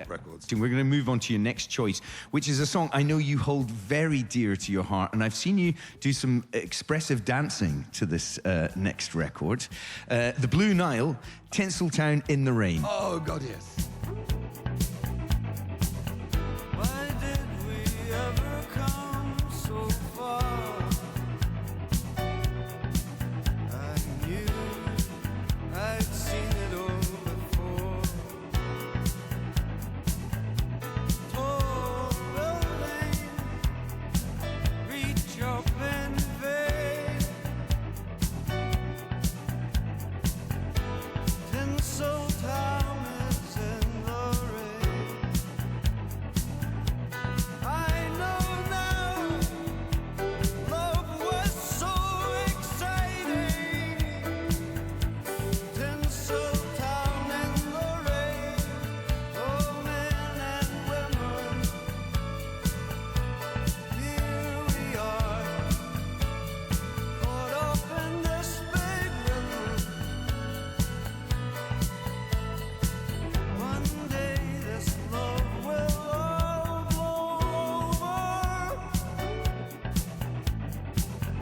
records. We're going to move on to your next choice, which is a song I know you hold very dear to your heart, and I've seen you do some expressive dancing to this next record. The Blue Nile, Tinseltown In The Rain. Oh, God, yes. Why did we ever come so far? I knew I'd seen it all before. Tall building, reach up and fade. Tinseltown is in the rain. I know now, love was so exciting. Tinseltown in the rain, oh men and women, here we are, caught up in this big rhythm. One day this love will all blow over.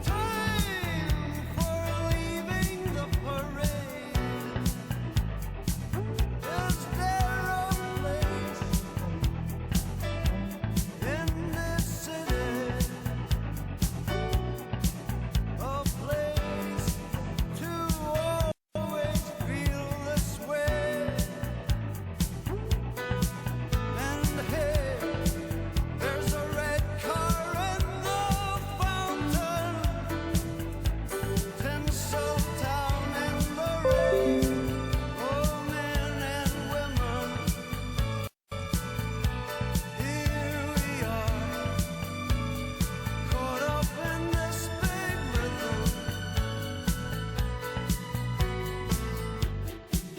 Time for leaving the parade. Is there a place in this city? A place to always feel this way. And hey, there's a red car in the fountain. Tinseltown in the rain, oh men and women, here we are, caught up in this big rhythm.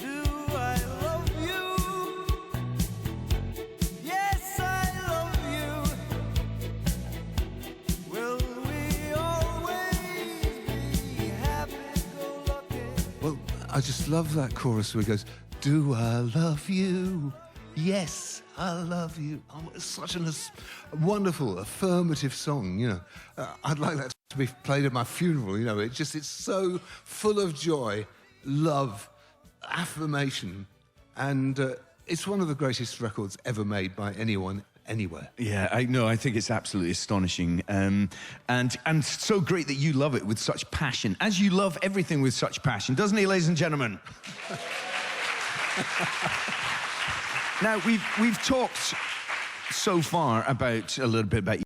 Do I love you? Yes, I love you. Will we always be happy-go-lucky? Well, I just love that chorus where it goes, do I love you? Yes, I love you. Oh, it's such a wonderful, affirmative song, you know. I'd like that to be played at my funeral, you know. It's so full of joy, love, affirmation, and it's one of the greatest records ever made by anyone, anywhere. Yeah, I know. I think it's absolutely astonishing, and so great that you love it with such passion, as you love everything with such passion, doesn't he, ladies and gentlemen? Now we've talked so far about a little bit about